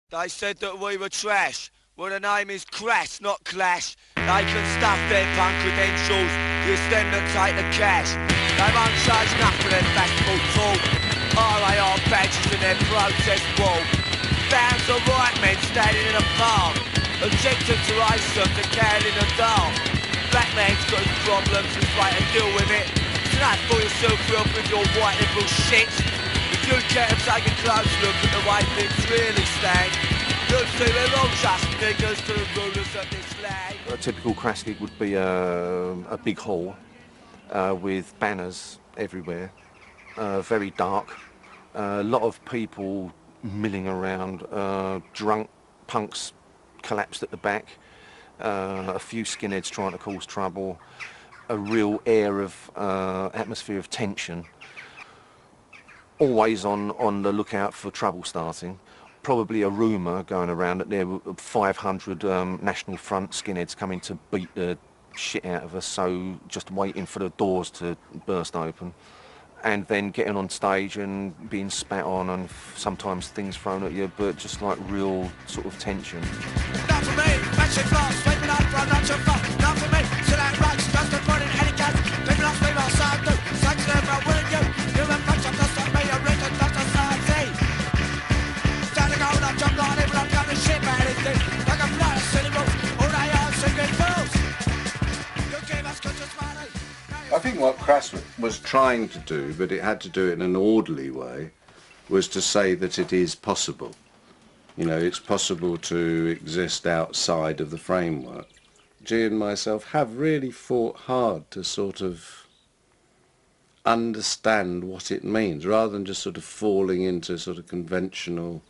They said that we were trash. Well, the name is Crass, not Clash. They can stuff their punk credentials. It's them that take the cash. They won't charge nothing at festival talk. RAR badges in their protest wall. Bands of right men standing in a park, attempting to race them to carry in the dark. Black man's got his problems, he's right to deal with it. So don't fool yourself up with your white liberal shit. If you care to take a close look at the way things really stand, you'll see we're all just niggers to the rulers of this land. A typical Crass gig would be a big hall with banners everywhere, very dark, a lot of people milling around, drunk punks collapsed at the back, a few skinheads trying to cause trouble, a real air of atmosphere of tension, always on the lookout for trouble starting. Probably a rumour going around that there were 500 National Front skinheads coming to beat the shit out of us, so just waiting for the doors to burst open. And then getting on stage and being spat on and sometimes things thrown at you, but just like real sort of tension. Not for me, matching fast, sweeping up from not too far. Not for me, till that rights, just a running any cat. People lost me, my side do. Such them, I wouldn't you. Human punch up, just like me, a ring and just a side thing. Standing on up, jump on it, but I'm coming shit, man, it's this. Like a fly, a silly roof, all I are singing fools. You gave us conscious money. I think what Crass was trying to do, but it had to do it in an orderly way, was to say that it is possible. You know, it's possible to exist outside of the framework. Gee and myself have really fought hard to sort of understand what it means, rather than just sort of falling into sort of conventional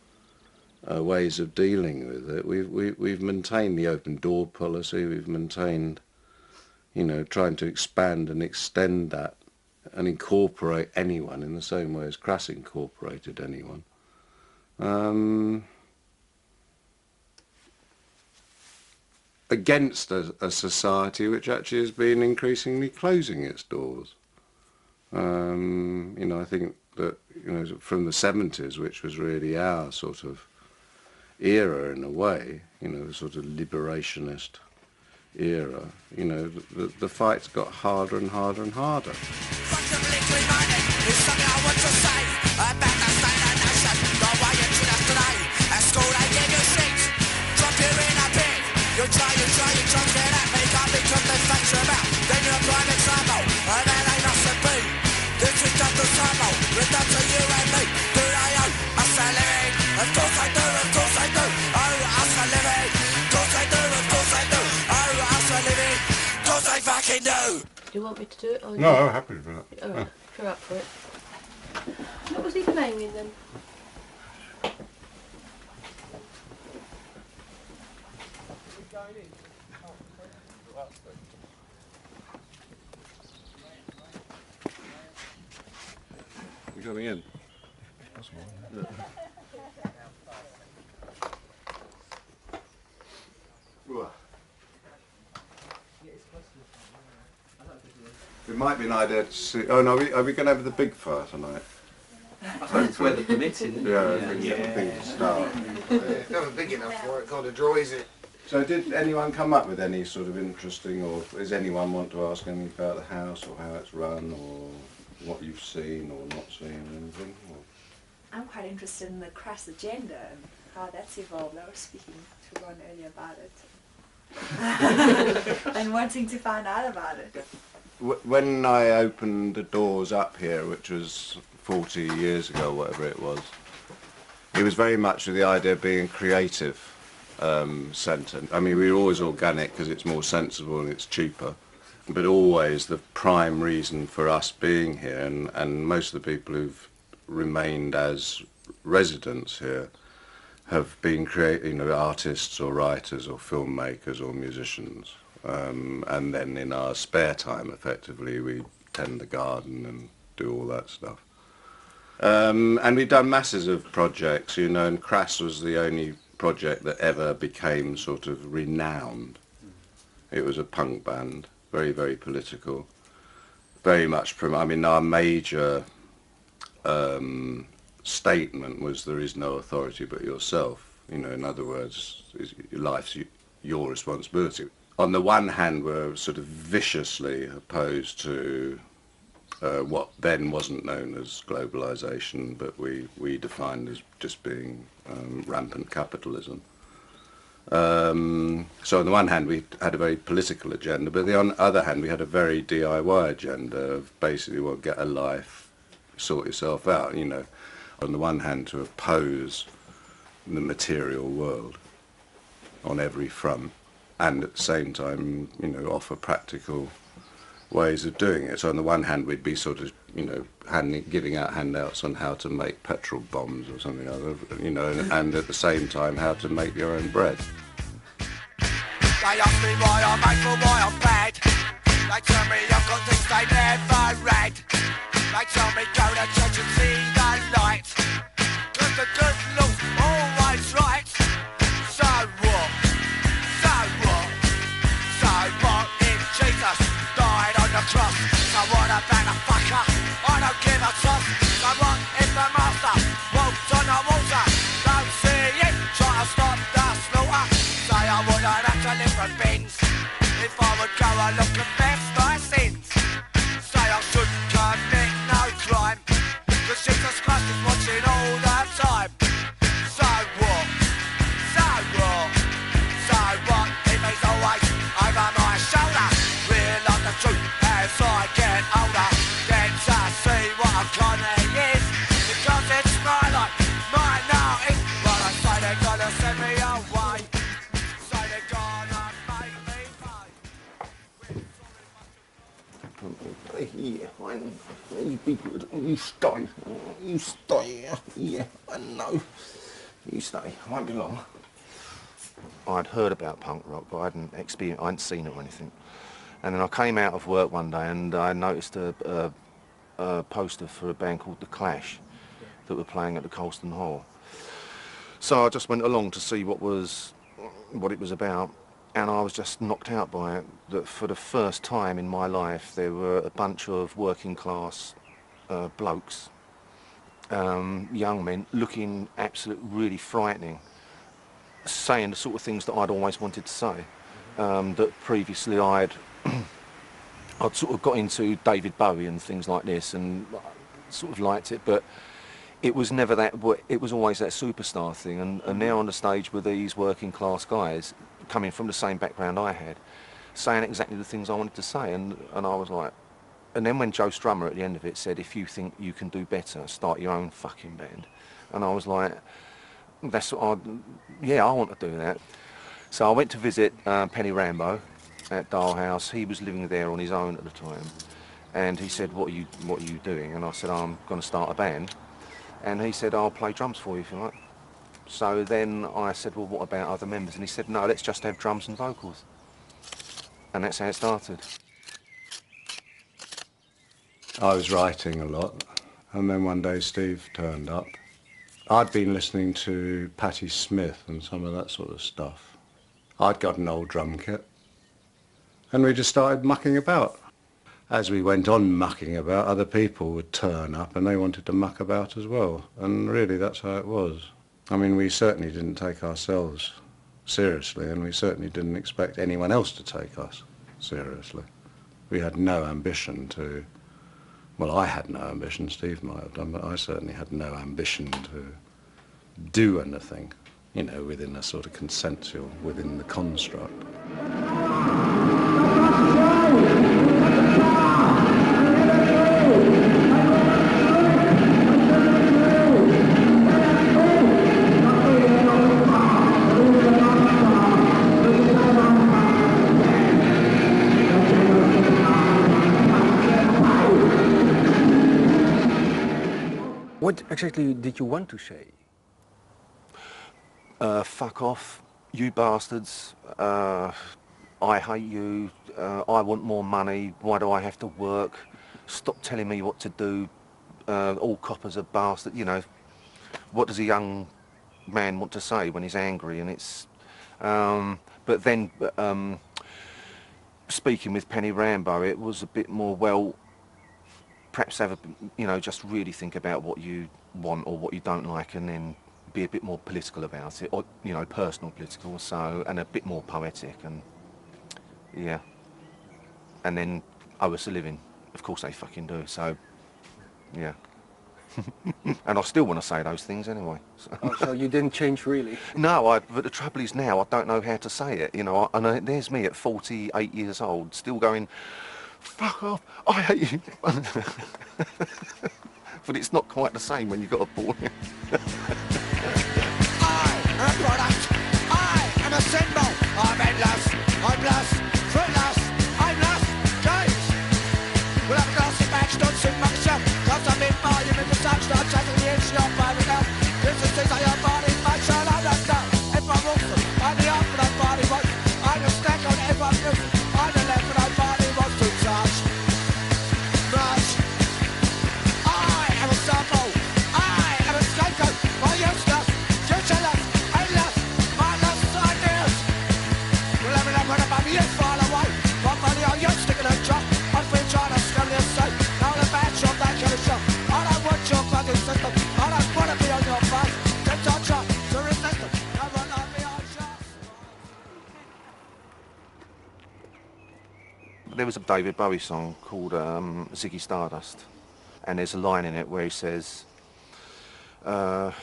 ways of dealing with it. We've maintained the open door policy, we've maintained, you know, trying to expand and extend that and incorporate anyone in the same way as Crass incorporated anyone. Against a society which actually has been increasingly closing its doors. You know, I think that, you know, from the 70s, which was really our sort of era in a way, you know, the sort of liberationist era, you know, the fight's got harder and harder and harder. Do you want me to do it? Or No, I'm happy for that. All right, if you're up for it. What was he playing then? You coming in? Yeah. It might be an idea to see. Oh no, are we going to have the big fire tonight? I suppose it's where the permitting. Yeah, I think it's a thing to start. It's not big enough for it, can't a draw, is it? So did anyone come up with any sort of interesting, or does anyone want to ask anything about the house or how it's run or what you've seen or not seen or anything? Or? I'm quite interested in the Crass agenda and how that's evolved. I was speaking to Ron earlier about it and wanting to find out about it. When I opened the doors up here, which was 40 years ago, whatever it was very much with the idea of being a creative centre. I mean, we were always organic because it's more sensible and it's cheaper, but always the prime reason for us being here, and most of the people who've remained as residents here have been artists or writers or filmmakers or musicians. And then in our spare time, effectively, we tend the garden and do all that stuff. And we've done masses of projects, you know, and Crass was the only project that ever became sort of renowned. It was a punk band, very, very political, very much I mean, our major statement was there is no authority but yourself. You know, in other words, life's your responsibility. On the one hand, we're sort of viciously opposed to what then wasn't known as globalization, but we defined as just being rampant capitalism. So on the one hand, we had a very political agenda, but on the other hand, we had a very DIY agenda of basically, well, get a life, sort yourself out, you know. On the one hand, to oppose the material world on every front, and at the same time, you know, offer practical ways of doing it. So on the one hand, we'd be sort of, you know, giving out handouts on how to make petrol bombs or something like that, you know, and at the same time, how to make your own bread. They ask me why I'm hateful, why I'm bad. They tell me I've got things they never read. They tell me go to church and see the light. 'Cause the good Lord's always right. So what? So what? So what if Jesus died on the cross? So what about the fucker? I don't give a toss. So what if the master walked on the water? Don't see it, try to stop the slaughter. Say I wouldn't have to live from bins if I would go and look and confess my sins. Say I should commit no crime, 'cause Jesus Christ is watching all the time. So what? So what? So what if he's always over my shoulder? Realise the truth as I get older. Then to see what a con he is, because it's my life, my notice. Well, I say they're gonna send me away. Say they're gonna make me pay. Yeah, I know. You be good. You stay. You stay. Yeah, I know. You stay. I won't be long. I'd heard about punk rock, but I hadn't seen it or anything. And then I came out of work one day and I noticed a poster for a band called The Clash that were playing at the Colston Hall. So I just went along to see what it was about, and I was just knocked out by it. That for the first time in my life there were a bunch of working class blokes, young men, looking absolutely really frightening, saying the sort of things that I'd always wanted to say, that previously I'd sort of got into David Bowie and things like this and sort of liked it, but it was never that. It was always that superstar thing, and now on the stage with these working class guys coming from the same background I had, saying exactly the things I wanted to say, and I was like, and then when Joe Strummer at the end of it said, if you think you can do better, start your own fucking band, and I was like, that's what I want to do that. So I went to visit Penny Rambo at Dale House. He was living there on his own at the time, and he said, what are you doing? And I said, I'm going to start a band. And he said, I'll play drums for you if you like. So then I said, well, what about other members? And he said, no, let's just have drums and vocals. And that's how it started. I was writing a lot, and then one day Steve turned up. I'd been listening to Patti Smith and some of that sort of stuff. I'd got an old drum kit, and we just started mucking about. As we went on mucking about, other people would turn up and they wanted to muck about as well. And really, that's how it was. I mean, we certainly didn't take ourselves seriously, and we certainly didn't expect anyone else to take us seriously. We had no ambition to, well, I had no ambition, Steve might have done, but I certainly had no ambition to do anything, you know, within a sort of consensual, within the construct. What exactly did you want to say? Fuck off, you bastards. I hate you. I want more money. Why do I have to work? Stop telling me what to do. All coppers are bastards. You know, what does a young man want to say when he's angry? And it's. But then, speaking with Penny Rambo, it was a bit more, well, perhaps have a, you know, just really think about what you want or what you don't like, and then be a bit more political about it, or, you know, personal political, so, and a bit more poetic, and yeah. And then owe us a living. Of course they fucking do, so, yeah. And I still want to say those things anyway. So. Oh, so you didn't change really? No, but the trouble is now I don't know how to say it, you know, and there's me at 48 years old, still going, fuck off, I hate you. But it's not quite the same when you've got a boy. I am a product, I am a symbol, I'm endless, I'm lost, fruitless, I'm lost, James. We'll have a glass of bags, don't sing myself, cause I'm in volume in the sun, start taking the inch, not by the now. This is things I have body, my child, I don't know. If I'm awesome, I'm the up for that body wants, I'm a snack on everyone's news, I'm the left for that body wants to touch. Much. I am a sample, I am a scapegoat, my useless, useless, endless, mindless ideas. We'll have enough when I'm years far away, but money are you sticking a drop, I've been trying to scum your sight, now the bad shot, that kind of shot. I don't want your fucking system, I don't want to be on your bus, just I try to resist them, never let me on shots. There was a David Bowie song called Ziggy Stardust, and there's a line in it where he says, Ziggy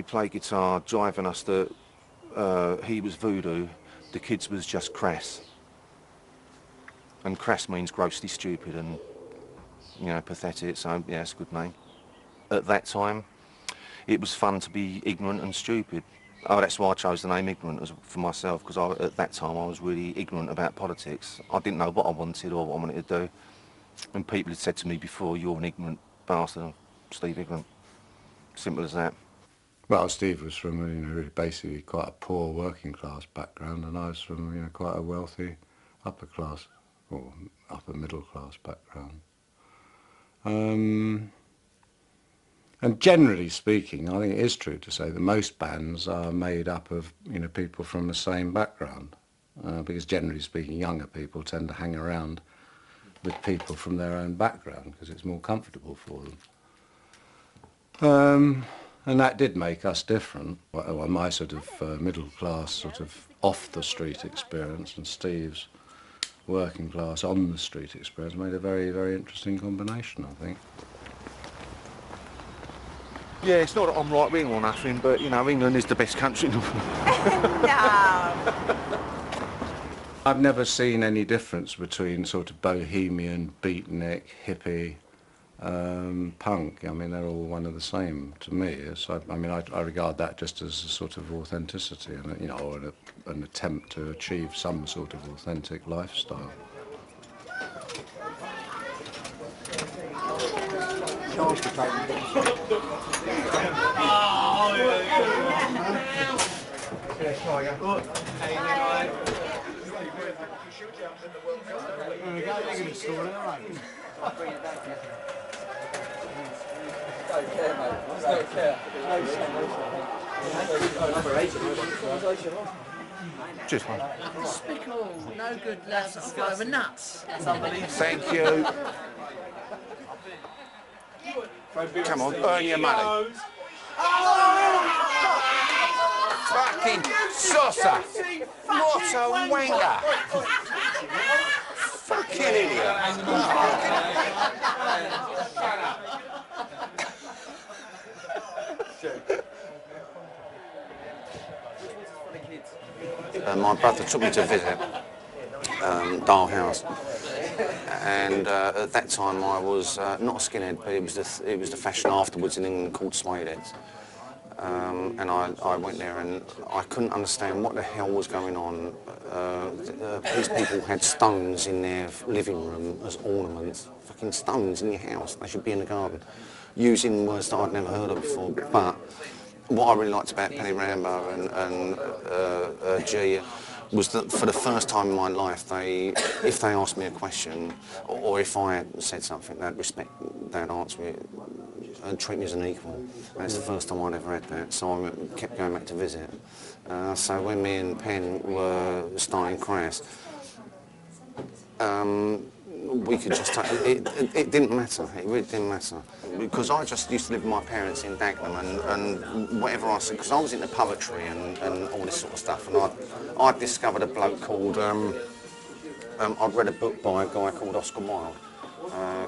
played guitar, driving us that he was voodoo, the kids was just crass. And crass means grossly stupid and, you know, pathetic, so yeah, it's a good name. At that time, it was fun to be ignorant and stupid. Oh, that's why I chose the name Ignorant for myself, because at that time I was really ignorant about politics. I didn't know what I wanted or what I wanted to do. And people had said to me before, you're an ignorant bastard, I'm Steve Ignorant. Simple as that. Well, Steve was from, you know, basically quite a poor working class background, and I was from, you know, quite a wealthy upper class or upper middle class background. And generally speaking, I think it is true to say that most bands are made up of, you know, people from the same background, because generally speaking, younger people tend to hang around with people from their own background because it's more comfortable for them. And that did make us different. Well, my sort of middle class, sort of off the street experience, and Steve's working class on the street experience made a very, very interesting combination, I think. Yeah, it's not that I'm right-wing or nothing, but, you know, England is the best country in the world. No. I've never seen any difference between sort of bohemian, beatnik, hippie, punk. I mean, they're all one of the same to me. So, I mean, I regard that just as a sort of authenticity, and, you know, or an attempt to achieve some sort of authentic lifestyle. Just one. Despicable, no good lads, I'll go over nuts. Thank you. Come on, earn your money. Fucking saucer! What a wanker! Fucking idiot! My brother took me to visit Dial House, and at that time I was not a skinhead, but it was the fashion afterwards in England called suedeheads. And I went there and I couldn't understand what the hell was going on. These people had stones in their living room as ornaments. Fucking stones in your house. They should be in the garden. Using words that I'd never heard of before. But what I really liked about Penny Rambo and Gee was that for the first time in my life, if they asked me a question, or if I had said something, they'd answer it and treat me as an equal. And it's the first time I'd ever had that, so I kept going back to visit. So when me and Penn were starting Crass, we could just take it didn't matter. It really didn't matter because I just used to live with my parents in Dagenham, and whatever I said, because I was into poetry and all this sort of stuff, and I discovered a bloke called I'd read a book by a guy called Oscar Wilde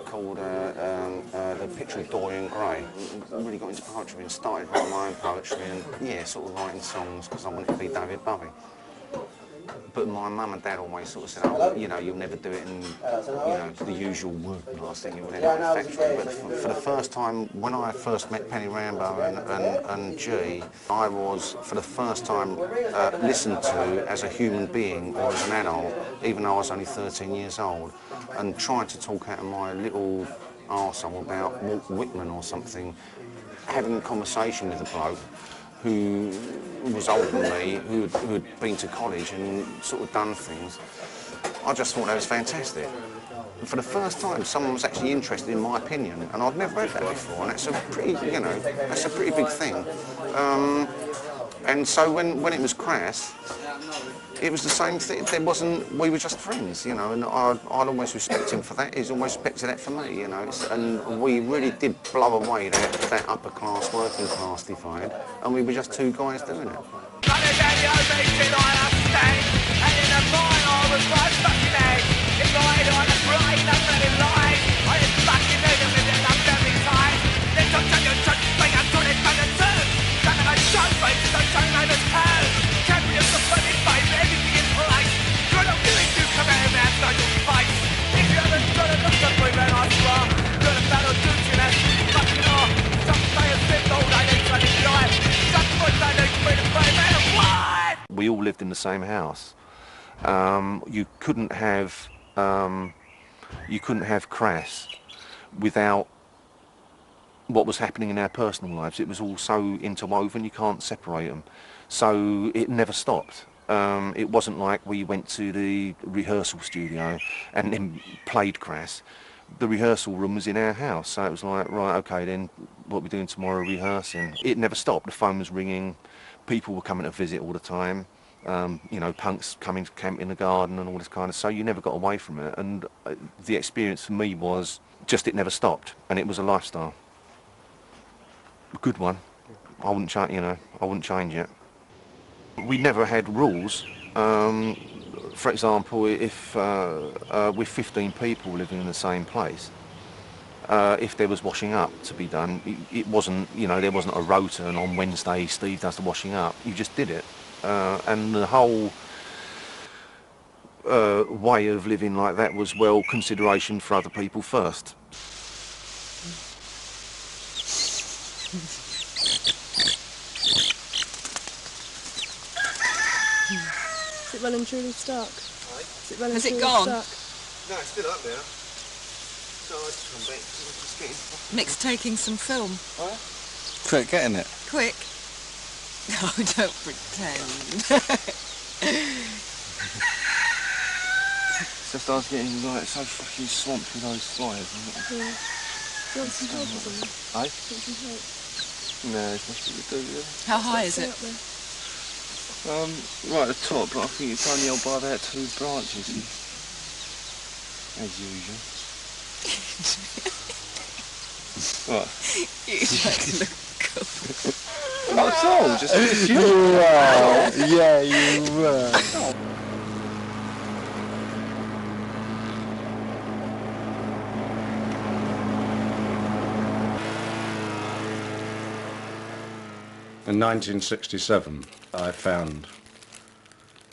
called The Picture of Dorian Gray. I really got into poetry and started writing my own poetry and sort of writing songs because I wanted to be David Bowie. But my mum and dad always sort of said, oh, you know, you'll never do it in, the usual working class thing, you'll end up in a factory. But for the first time, when I first met Penny Rambo and Gee, I was, for the first time, listened to as a human being or as an adult, even though I was only 13 years old, and tried to talk out of my little arsehole about Walt Whitman or something, having a conversation with a bloke who was older than me, who had been to college and sort of done things. I just thought that was fantastic. And for the first time, someone was actually interested in my opinion, and I'd never heard that before, and that's a pretty, that's a pretty big thing. And so when it was Crass, it was the same thing. There wasn't. We were just friends, and I'd always respect him for that. He's always respected that for me, and we really did blow away that upper class, working class divide, and we were just two guys doing it. We all lived in the same house. You couldn't have Crass without what was happening in our personal lives. It was all so interwoven, you can't separate them. So it never stopped. It wasn't like we went to the rehearsal studio and then played Crass. The rehearsal room was in our house, so it was like, right, okay, then what are we doing tomorrow, rehearsing? It never stopped. The phone was ringing, people were coming to visit all the time, punks coming to camp in the garden and all this kind of, so you never got away from it. And the experience for me was just it never stopped, and it was a lifestyle. A good one. I wouldn't change it. We never had rules. For example, if with 15 people living in the same place, if there was washing up to be done, it wasn't, there wasn't a rota and on Wednesday Steve does the washing up. You just did it. And the whole way of living like that was, well, consideration for other people first. Is it running truly stuck? Is it running Has it truly gone? stuck? No, it's still up there. So I just come back. Just getting... Nick's taking some film. Oh? Quick, getting it. Quick. Oh, don't pretend. It's just I was getting so fucking swamped with those flyers. Yeah. Do you want some help or something? Eh? Do you want some help? No, it's nothing to do with it. How high is it? Up there. Right at the top, but I think it's only held by about 2 branches. As usual. What? You don't look cool. Not at all, just a few. You were. Yeah, you were. In 1967, I found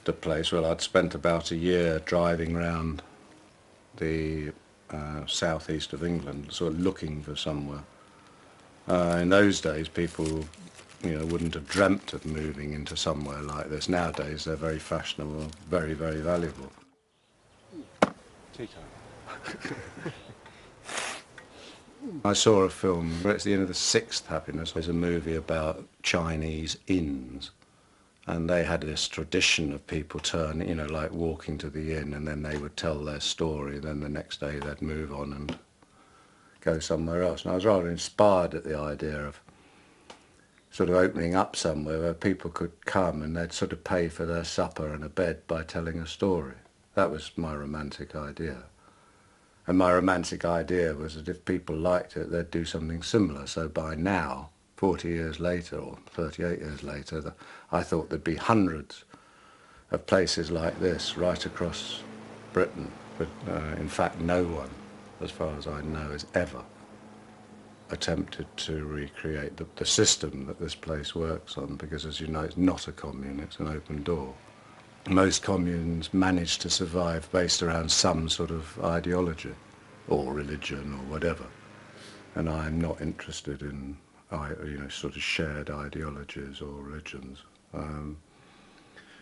the place where I'd spent about a year driving around the southeast of England, sort of looking for somewhere. In those days, people, wouldn't have dreamt of moving into somewhere like this. Nowadays, they're very fashionable, very, very valuable. I saw a film, it's the end of the Sixth Happiness. There's a movie about Chinese inns, and they had this tradition of people turning, like walking to the inn, and then they would tell their story, then the next day they'd move on and go somewhere else. And I was rather inspired at the idea of sort of opening up somewhere where people could come and they'd sort of pay for their supper and a bed by telling a story. That was my romantic idea. And my romantic idea was that if people liked it, they'd do something similar. So by now, 40 years later, or 38 years later, I thought there'd be hundreds of places like this right across Britain. But in fact, no one, as far as I know, has ever attempted to recreate the system that this place works on, because, as you know, it's not a commune, it's an open door. Most communes manage to survive based around some sort of ideology or religion or whatever, and I'm not interested in sort of shared ideologies or religions. And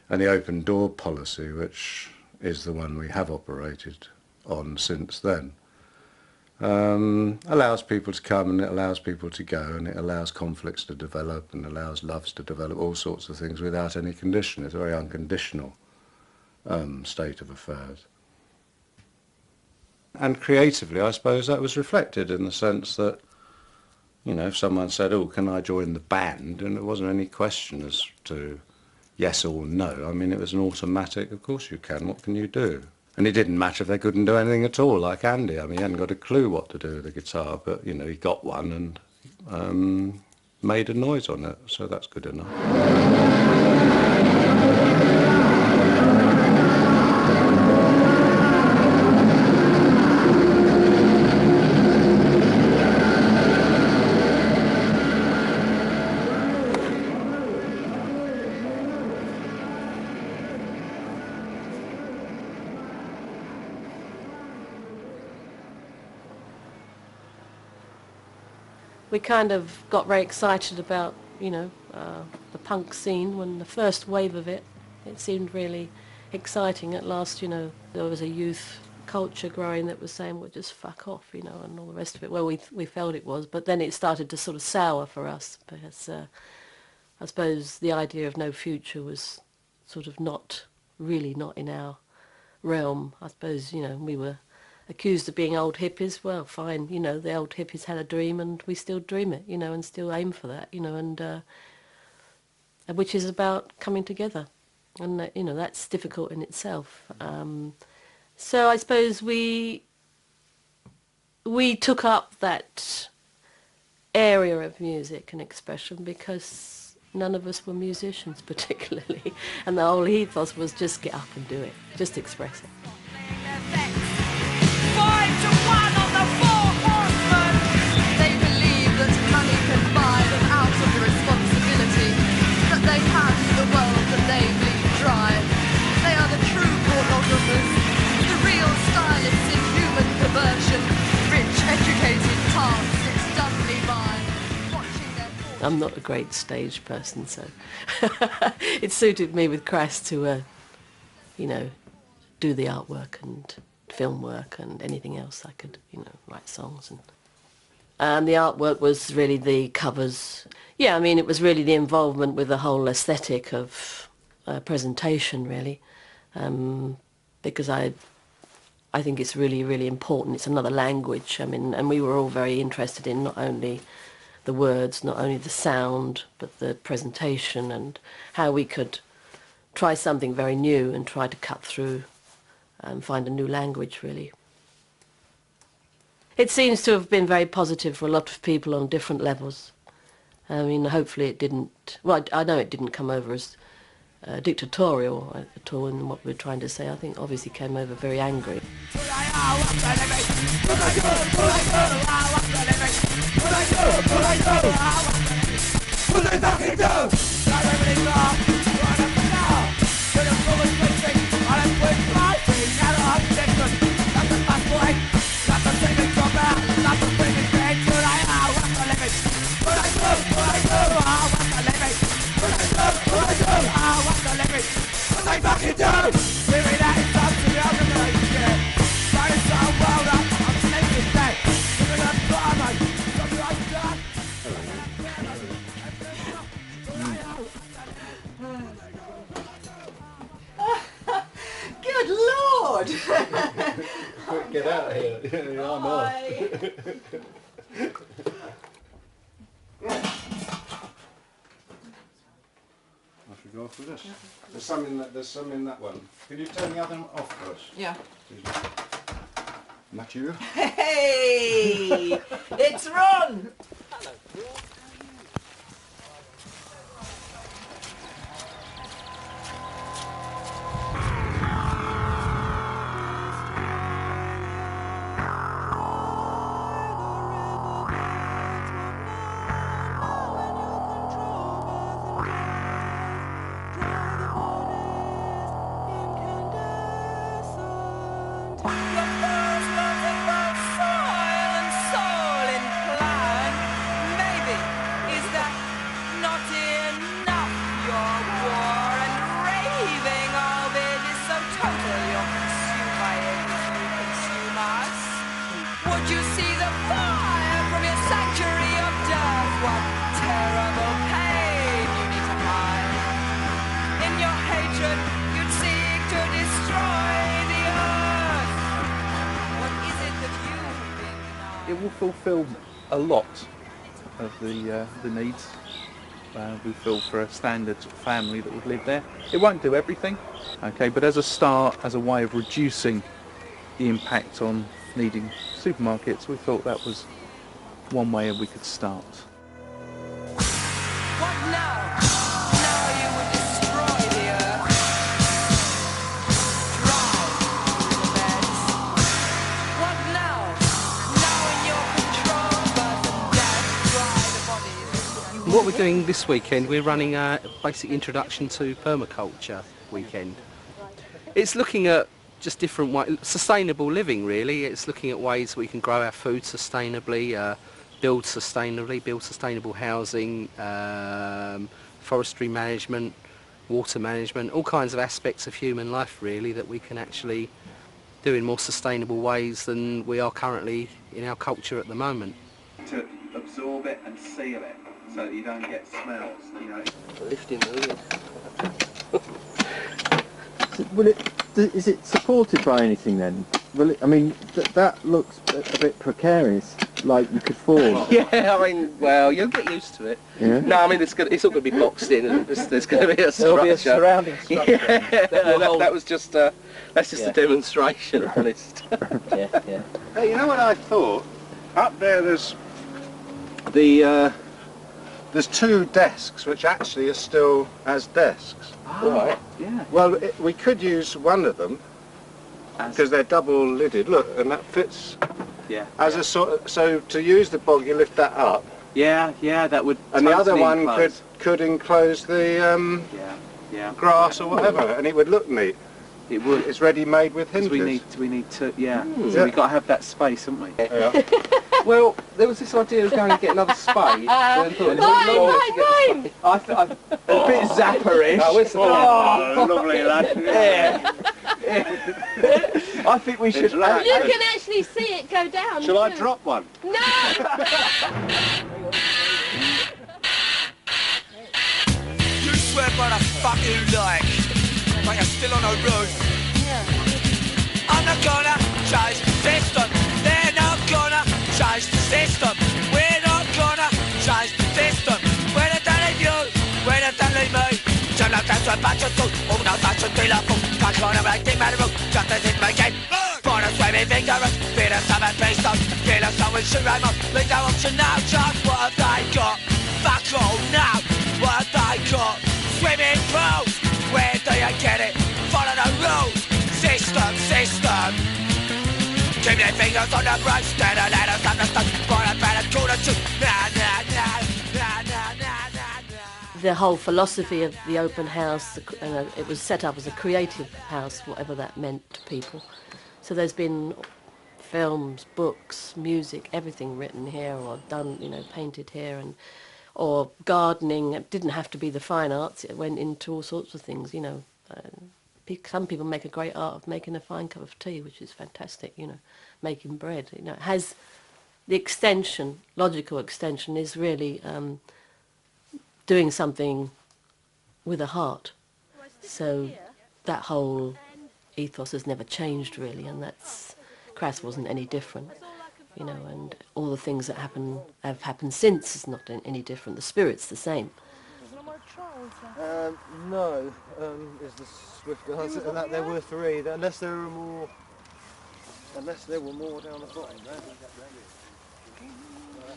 the open door policy, which is the one we have operated on since then, allows people to come and it allows people to go, and it allows conflicts to develop and allows loves to develop, all sorts of things without any condition. It's a very unconditional state of affairs. And creatively, I suppose that was reflected in the sense that, you know, if someone said, oh, can I join the band? And there wasn't any question as to yes or no. I mean, it was an automatic, of course you can, what can you do? And it didn't matter if they couldn't do anything at all, like Andy. I mean, he hadn't got a clue what to do with the guitar, but, you know, he got one and made a noise on it, so that's good enough. We kind of got very excited about, you know, the punk scene when the first wave of it. It seemed really exciting. At last, you know, there was a youth culture growing that was saying, well, just fuck off, you know, and all the rest of it. Well, we felt it was, but then it started to sort of sour for us because I suppose the idea of no future was sort of not in our realm. I suppose, you know, we were accused of being old hippies. Well, fine, you know, the old hippies had a dream and we still dream it, you know, and still aim for that, you know, and which is about coming together. And, you know, that's difficult in itself. So I suppose we took up that area of music and expression because none of us were musicians particularly, and the whole ethos was just get up and do it, just express it. They believe that money can buy them out of the responsibility that they have to the world that they bleed dry. They are the true pornographers, the real stylists in human perversion, rich, educated tarts, it's doubly mine. I'm not a great stage person, so it suited me with Crass to, you know, do the artwork and film work and anything else I could, you know, write songs. And the artwork was really the covers. Yeah, I mean, it was really the involvement with the whole aesthetic of presentation, really, because I think it's really, really important. It's another language. I mean, and we were all very interested in not only the words, not only the sound, but the presentation and how we could try something very new and try to cut through and find a new language, really. It seems to have been very positive for a lot of people on different levels. I mean, hopefully it didn't, well, I know it didn't come over as dictatorial at all in what we were trying to say. I think obviously came over very angry. Good Lord! Quick, get out of here. Yeah, I'm off. I should go off with this. There's some in that one. Can you turn the other one off first? Yeah. Mathieu. Hey! It's Ron! It will fulfil a lot of the needs we feel for a standard family that would live there. It won't do everything, okay, but as a start, as a way of reducing the impact on needing supermarkets, we thought that was one way we could start. What now? Now you would destroy the earth. Drive the beds. What now? Now in your control, birth and death, dry the bodies. What we're doing this weekend, we're running a basic introduction to permaculture weekend. It's looking at just different ways, sustainable living really. It's looking at ways we can grow our food sustainably, build sustainably, build sustainable housing, forestry management, water management, all kinds of aspects of human life really that we can actually do in more sustainable ways than we are currently in our culture at the moment. To absorb it and seal it so that you don't get smells, you know. Lifting the lid. Is it supported by anything then? Will it, I mean, that looks a bit precarious, like you could fall. Yeah, I mean, well, you'll get used to it. Yeah. No, I mean, it's all going to be boxed in, and there's going to be a structure. There'll be a surrounding structure. Yeah, that was just, that's just a demonstration, at least. Yeah. Hey, you know what I thought? Up there, there's two desks which actually are still as desks. Oh, right. Yeah. Well, we could use one of them because they're double lidded. Look, and that fits. Yeah. As a sort of, so to use the bog, you lift that up. Yeah, that would. And the other totally one enclose. could enclose the grass or whatever, and it would look neat. It would. It's ready made with hinges. We need to. Yeah. Mm. So we've got to have that space, haven't we? Yeah. Well, there was this idea of going and get another spade. Mine! A bit zapperish. Oh, lovely lad. Yeah. I think we should. You can actually see it go down. Shall I drop one? No! You swear by the fuck you like, but you're still on a roof. I'm not gonna change the system. They're not gonna change the system. We're not gonna change the system. When it don't leave you, when it don't leave me. Turn up that's a bunch of food. All now that's a deal of food. Can't on a right thing, man, just as in my game. Born us swimming vigorous, feed us some and beast us. Kill us some with shoot right up. Leave no option now, just what have they got? Fuck all now, what have they got? Swimming pools, where do you get it? Follow the rules, system. Keep their fingers on the brake, stand and let us understand. But I better call the truth. The whole philosophy of the open house, it was set up as a creative house, whatever that meant to people. So there's been films, books, music, everything written here or done, painted here, or gardening. It didn't have to be the fine arts. It went into all sorts of things, Some people make a great art of making a fine cup of tea, which is fantastic, making bread. It has the extension, logical extension is really doing something with a heart. So that whole ethos has never changed really, and Crass wasn't any different, and all the things that have happened since is not any different. The spirit's the same. No, is the swift answer to that. There were three, unless there are more Unless there were more down the bottom there.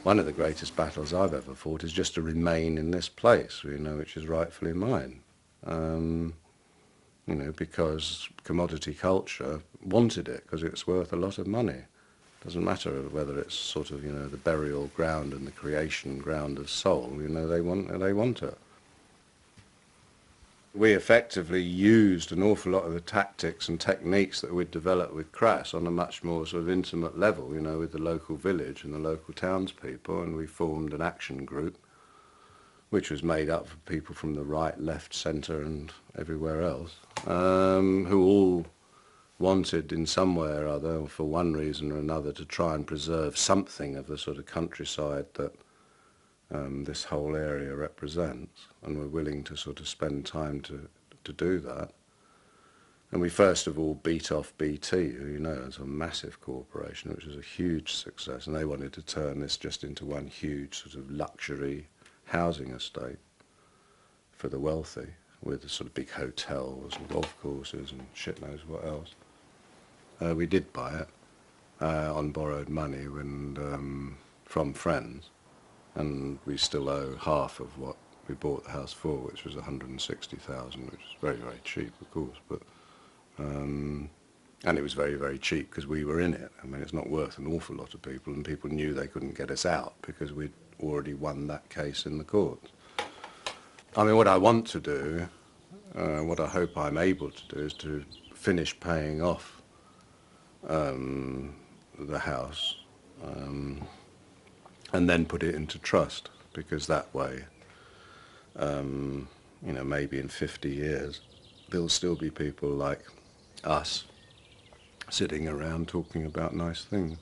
One of the greatest battles I've ever fought is just to remain in this place, you know, which is rightfully mine. You know, because commodity culture wanted it, because it's worth a lot of money. Doesn't matter whether it's sort of, you know, the burial ground and the creation ground of soul, you know, they want it. We effectively used an awful lot of the tactics and techniques that we'd developed with Crass on a much more sort of intimate level, you know, with the local village and the local townspeople, and we formed an action group which was made up of people from the right, left, centre and everywhere else, who all wanted in some way or other, for one reason or another, to try and preserve something of the sort of countryside that this whole area represents, and we're willing to sort of spend time to do that. And we first of all beat off BT, who, you know, is a massive corporation, which was a huge success, and they wanted to turn this just into one huge sort of luxury housing estate for the wealthy, with sort of big hotels and golf courses and shit knows what else. We did buy it on borrowed money from friends, and we still owe half of what we bought the house for, which was 160,000, which is very, very cheap, of course, but and it was very, very cheap because we were in it. I mean, it's not worth an awful lot to people, and people knew they couldn't get us out because we'd already won that case in the courts. I mean, what I want to do, what I hope I'm able to do, is to finish paying off the house, and then put it into trust, because that way, you know, maybe in 50 years, there'll still be people like us sitting around talking about nice things.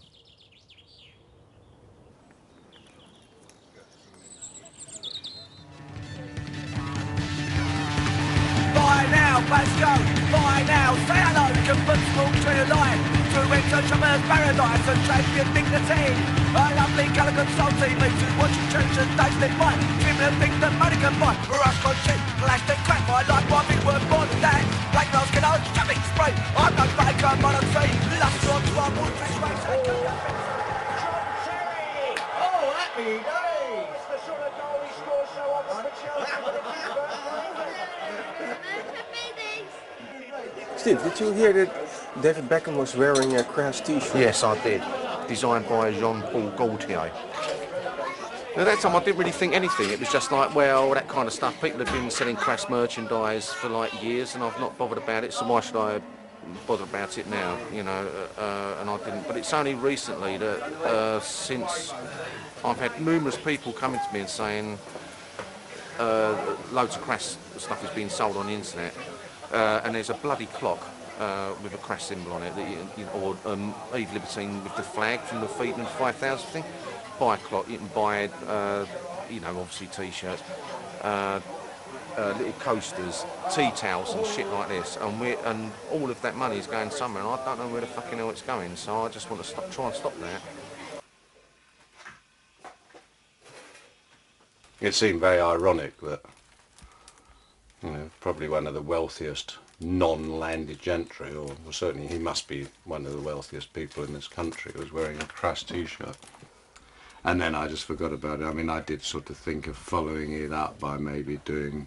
Buy now, let's go. Buy now, say hello, convince walk to your life. To enter Tremor's paradise and champion dignity. A lovely colour consulting me to watch you change and days live by. Similar things that money can buy. Rush on shit, plastic crap. My life might be worth more than that. Black girls can own shopping spray. I'm no baker, monotony. Lust on to our more fresh race. Oh, happy days! The sort of goal he scores so often for Chelsea for the keeper. Steve, did you hear that David Beckham was wearing a Crass t-shirt? Yes, I did. Designed by Jean-Paul Gaultier. At that time I didn't really think anything. It was just like, well, that kind of stuff. People have been selling Crass merchandise for like years, and I've not bothered about it, so why should I bother about it now, you know? And I didn't. But it's only recently that since I've had numerous people coming to me and saying loads of Crass stuff is being sold on the internet, and there's a bloody clock with a Crass symbol on it, that you know, or Eve Libertine with the flag from the Freedom 5000 thing. Buy a clock, you can buy, you know, obviously t-shirts, little coasters, tea towels and shit like this, and all of that money is going somewhere, and I don't know where the fucking hell it's going, so I just want to try and stop that. It seemed very ironic that, you know, probably one of the wealthiest non-landed gentry, or well, certainly he must be one of the wealthiest people in this country, was wearing a Crass t-shirt. And then I just forgot about it. I mean, I did sort of think of following it up by maybe doing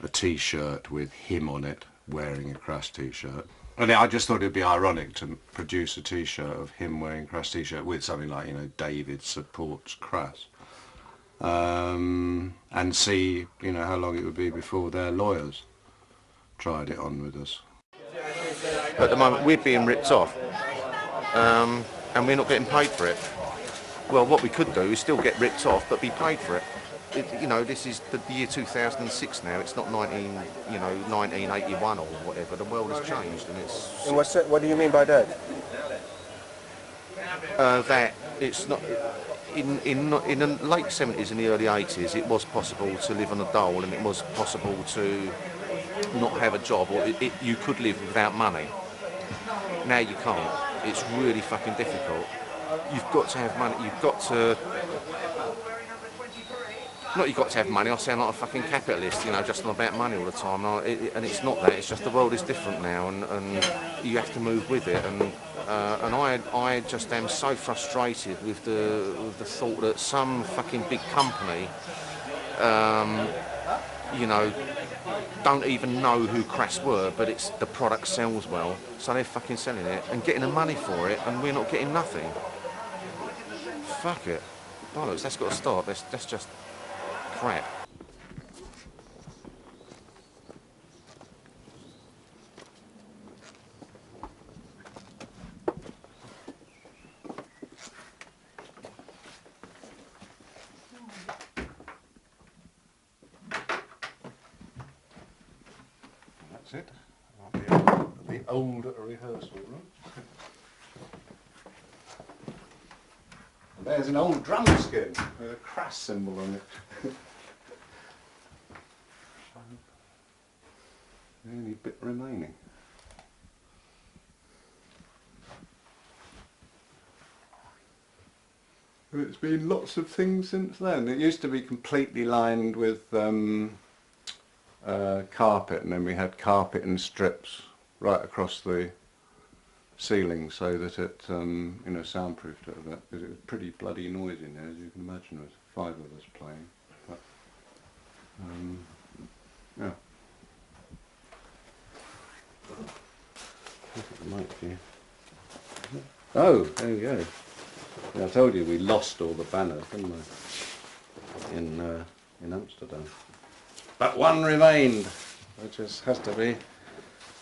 a t-shirt with him on it, wearing a Crass t-shirt. And I just thought it'd be ironic to produce a t-shirt of him wearing a Crass t-shirt with something like, you know, David supports Crass. And see, you know, how long it would be before their lawyers tried it on with us. At the moment we're being ripped off, and we're not getting paid for it. Well, what we could do is still get ripped off but be paid for it. You know, this is the year 2006 now, it's not 1981 or whatever. The world has changed, and it's... And what do you mean by that? That it's not... In the late 70s and the early 80s, it was possible to live on a dole, and it was possible to not have a job, or you could live without money. Now you can't. It's really fucking difficult. You've got to have money. You've got to not you've got to have money, I sound like a fucking capitalist, you know, just on about money all the time, and it's not that, it's just the world is different now, and you have to move with it, and I just am so frustrated with the thought that some fucking big company, you know, don't even know who Crass were, but it's the product sells well, so they're fucking selling it and getting the money for it, and we're not getting nothing. Fuck it. Bollocks, that's got to stop. That's just crap. That's it. The old rehearsal room. There's an old drum skin with a Crass symbol on it. The only bit remaining. It's been lots of things since then. It used to be completely lined with carpet, and then we had carpet and strips right across the ceiling so that it, you know, soundproofed it a bit, because it was pretty bloody noisy in there, as you can imagine, with 5 of us playing. But, yeah. Look at the mic here. Oh, there we go. Yeah, I told you we lost all the banners, didn't we? In Amsterdam. But one remained, which has to be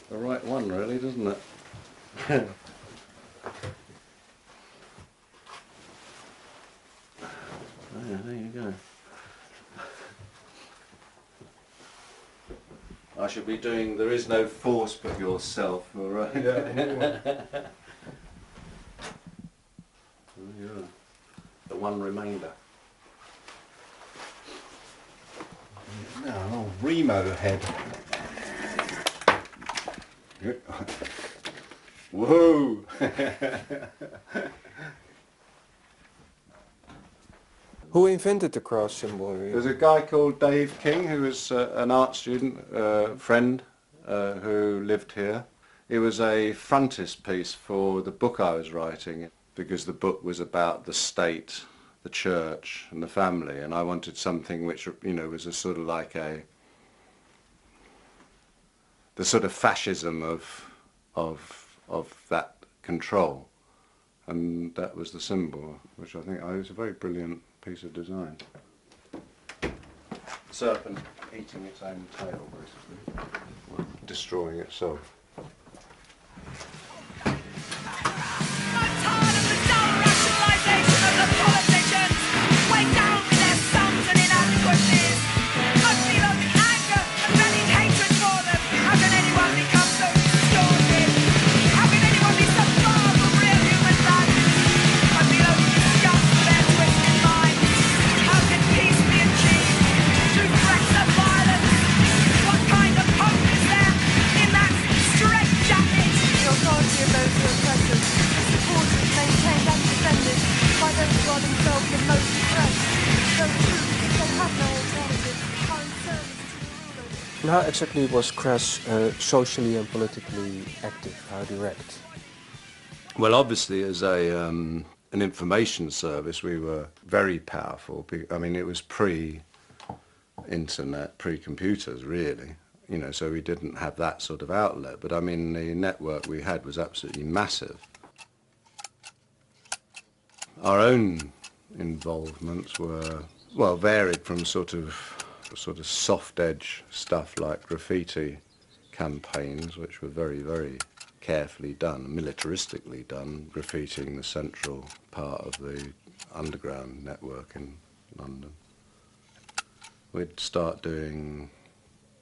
the right one, really, doesn't it? Oh, yeah, there you go. I should be doing "There is no force but yourself," all right? Yeah. Oh, yeah. The one remainder. Now an old Remo head. Whoa! Who invented the cross symbol? There's a guy called Dave King, who was an art student, friend, who lived here. It was a frontispiece for the book I was writing, because the book was about the state, the church and the family, and I wanted something which, you know, was a sort of like the sort of fascism of that control, and that was the symbol, which I think was a very brilliant piece of design. Serpent eating its own tail, basically, destroying itself. And how exactly was Crass socially and politically active? How direct? Well, obviously, as an information service, we were very powerful. I mean, it was pre-internet, pre-computers, really. You know, so we didn't have that sort of outlet. But I mean, the network we had was absolutely massive. Our own involvements were, well, varied from sort of soft edge stuff like graffiti campaigns, which were very, very carefully done, militaristically done, graffitiing the central part of the underground network in London. We'd start doing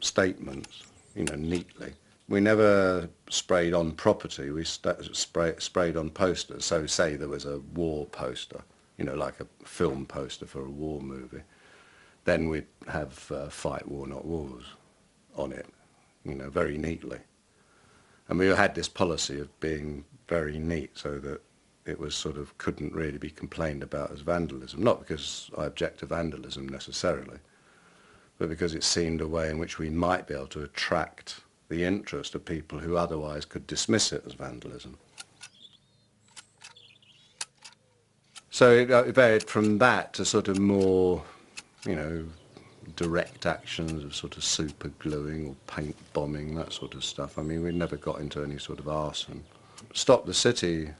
statements, you know, neatly. We never sprayed on property, we sprayed on posters. So say there was a war poster, you know, like a film poster for a war movie. Then we'd have Fight War Not Wars on it, you know, very neatly. And we had this policy of being very neat so that it was sort of couldn't really be complained about as vandalism. Not because I object to vandalism necessarily, but because it seemed a way in which we might be able to attract the interest of people who otherwise could dismiss it as vandalism. So it varied from that to sort of more, you know, direct actions of sort of super gluing or paint bombing, that sort of stuff. I mean, we never got into any sort of arson. Stop the City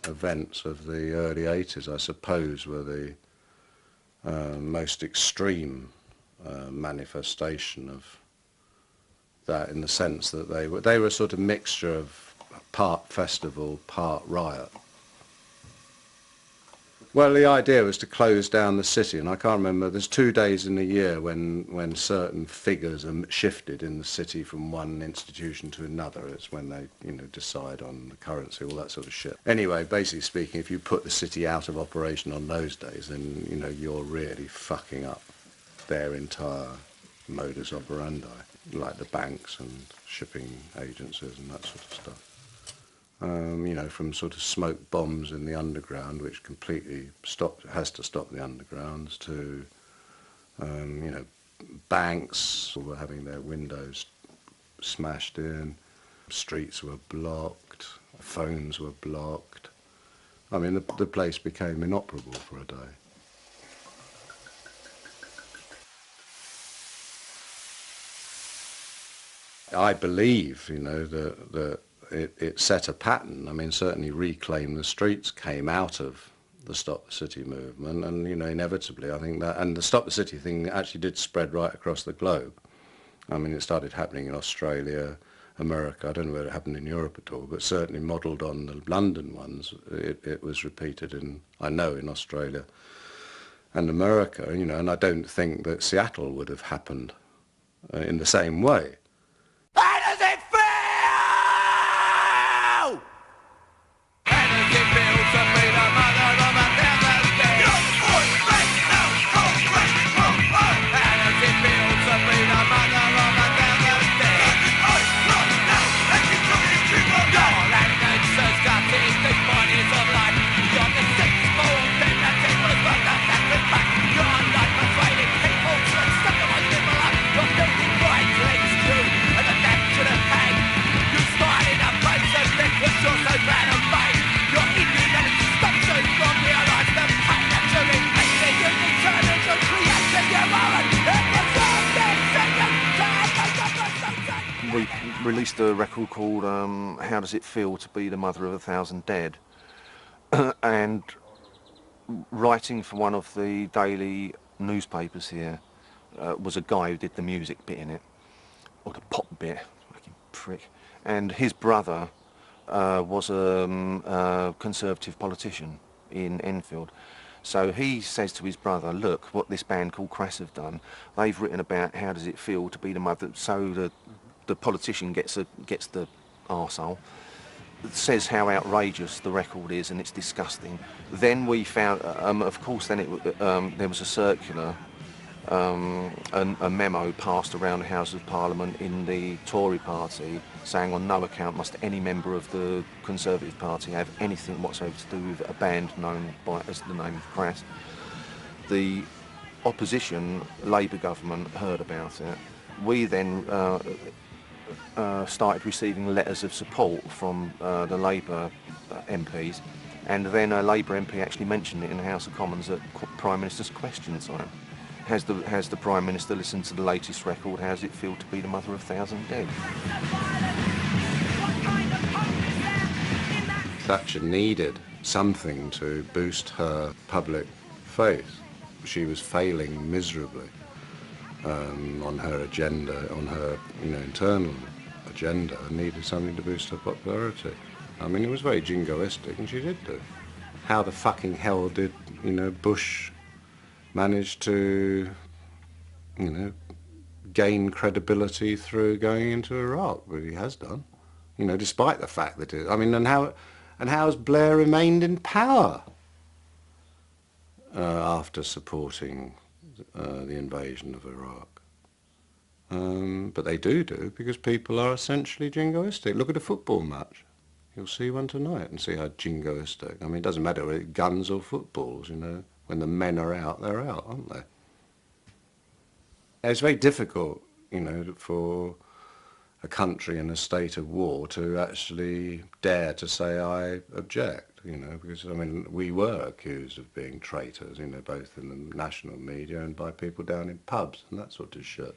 events of the early 80s, I suppose, were the most extreme manifestation of that, in the sense that they were a sort of mixture of part festival, part riot. Well, the idea was to close down the city, and I can't remember, there's 2 days in the year when certain figures are shifted in the city from one institution to another. It's when they, you know, decide on the currency, all that sort of shit. Anyway, basically speaking, if you put the city out of operation on those days, then, you know, you're really fucking up their entire modus operandi, like the banks and shipping agencies and that sort of stuff. You know, from sort of smoke bombs in the underground, which completely has to stop the undergrounds, to, you know, banks were having their windows smashed in, streets were blocked, phones were blocked. I mean, the place became inoperable for a day. I believe, you know, that it set a pattern. I mean, certainly Reclaim the Streets came out of the Stop the City movement, and, you know, inevitably I think that, and the Stop the City thing actually did spread right across the globe. I mean, it started happening in Australia, America, I don't know whether it happened in Europe at all, but certainly modelled on the London ones, it was repeated in, I know, in Australia and America, you know, and I don't think that Seattle would have happened in the same way. How does it feel? How does it feel to be the mother of a thousand dead? How does it feel to be the mother of a thousand dead? Your language says got these big bodies of life. You're the sixth born thing that was but the second back. You're like persuading people to accept the most people up. You're building right legs through. To the pain. You start in a place of liquid, you're so bad and vain. Your inhumanity stops you from realize the pain that you're in. You determine to create your own. We released a record called How Does It Feel to Be the Mother of a Thousand Dead? And writing for one of the daily newspapers here was a guy who did the music bit in it, or the pop bit. Prick. And his brother was a Conservative politician in Enfield. So he says to his brother, look, what this band called Crass have done, they've written about how does it feel to be the mother, so the politician gets the arsehole, says how outrageous the record is and it's disgusting. Then we found, of course, then there was a circular, a memo passed around the House of Parliament in the Tory party saying on no account must any member of the Conservative Party have anything whatsoever to do with a band known as the name of Crass. The opposition Labour government heard about it. We then started receiving letters of support from the Labour MPs, and then a Labour MP actually mentioned it in the House of Commons at Prime Minister's question time. Has the Prime Minister listened to the latest record? How does it feel to be the mother of a thousand dead? Thatcher needed something to boost her public faith. She was failing miserably on her agenda, on her internal agenda, and needed something to boost her popularity. I mean, it was very jingoistic, and she did do. How the fucking hell did, Bush managed to, gain credibility through going into Iraq? But he has done, despite the fact that and how has Blair remained in power after supporting the invasion of Iraq? But they do because people are essentially jingoistic. Look at a football match. You'll see one tonight and see how jingoistic. I mean, it doesn't matter whether it's guns or footballs, you know. When the men are out, they're out, aren't they? It's very difficult, you know, for a country in a state of war to actually dare to say, I object, you know, because, I mean, we were accused of being traitors, you know, both in the national media and by people down in pubs and that sort of shit.